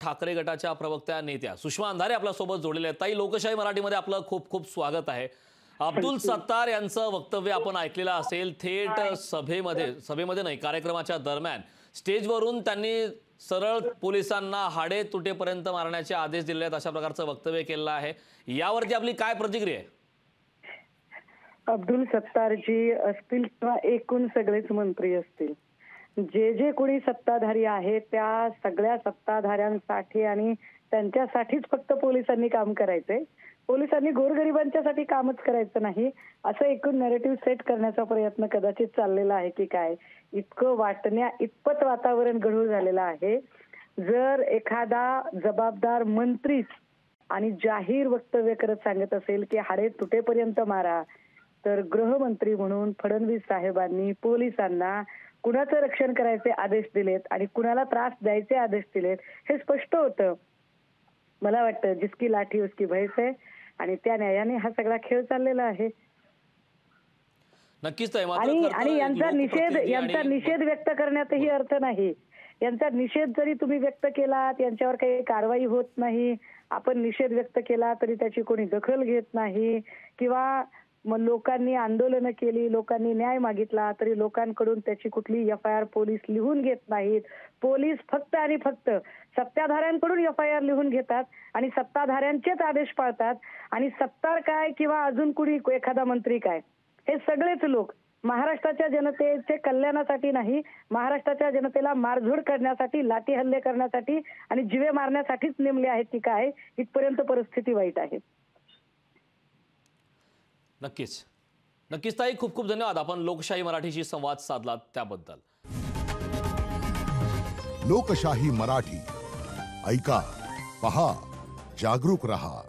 ठाकरे गटाच्या प्रवक्त्या नेत्या सुषमा अंधारे आपल्यासोबत जोडलेल्या आहेत। ताई, लोकशाही मराठीमध्ये आपलं खूप खूप स्वागत आहे। अब्दुल सत्तार यांचं वक्तव्य आपण ऐकलेलं असेल। थेट सभेमध्ये नाही, कार्यक्रमाच्या दरम्यान स्टेजवरून त्यांनी सरळ पोलिसांना हाडे तुटेपर्यंत मारण्याचे आदेश दिले आहेत, अशा प्रकारचं वक्तव्य केलं आहे। यावरती आपली काय प्रतिक्रिया आहे? अब्दुल सत्तारजी असतील किंवा एकूण सगळेच मंत्री असतील, जे जे कोणी सत्ताधारी आहेत त्या सगळ्या सत्ताधाऱ्यांसाठी आणि त्यांच्यासाठीच फक्त पोलिसांनी काम करायचंय। पोलिसांनी गोरगरिबांच्यासाठी कामच करायचं नाही, असं एकूण नॅरेटिव्ह सेट करण्याचा प्रयत्न कदाचित चाललेला आहे की काय, इतकं वाटण्या इतपत वातावरण गढूळ झालेलं आहे। जर एखादा जबाबदार मंत्रीच आणि जाहीर वक्तव्य करत सांगत असेल की हाडे तुटेपर्यंत मारा, तर गृहमंत्री म्हणून फडणवीस साहेबांनी पोलिसांना कुणाचं रक्षण करायचे आदेश दिलेत आणि कुणाला त्रास द्यायचे आदेश दिलेत हे स्पष्ट होतं। मला वाटतं जिसकी लाठी उसकी भैंस है, आणि त्या न्यायाने हा सगळा खेळ चाललेला आहे। नक्कीच आणि यांचा निषेध व्यक्त करण्यातही अर्थ नाही। यांचा निषेध जरी तुम्ही व्यक्त केलात, यांच्यावर काही कारवाई होत नाही, आपण निषेध व्यक्त केला तरी त्याची कोणी दखल घेत नाही, किंवा मग लोकांनी आंदोलनं केली, लोकांनी न्याय मागितला तरी लोकांकडून त्याची कुठली FIR पोलीस लिहून घेत नाहीत। पोलीस फक्त आणि फक्त सत्ताधाऱ्यांकडून FIR लिहून घेतात आणि सत्ताधाऱ्यांचेच आदेश पाळतात। आणि सत्तार काय किंवा अजून कुणी एखादा मंत्री काय, हे सगळेच लोक महाराष्ट्राच्या जनतेचे कल्याणासाठी नाही, महाराष्ट्राच्या जनतेला मारझोड करण्यासाठी, लाठी हल्ले करण्यासाठी आणि जीवे मारण्यासाठीच नेमले आहेत की काय, इथपर्यंत परिस्थिती वाईट आहे। नक्कीच ताई, खूप खूप धन्यवाद। आपण लोकशाही मराठीशी संवाद साधला त्याबद्दल। लोकशाही मराठी ऐका, पहा, जागरूक रहा।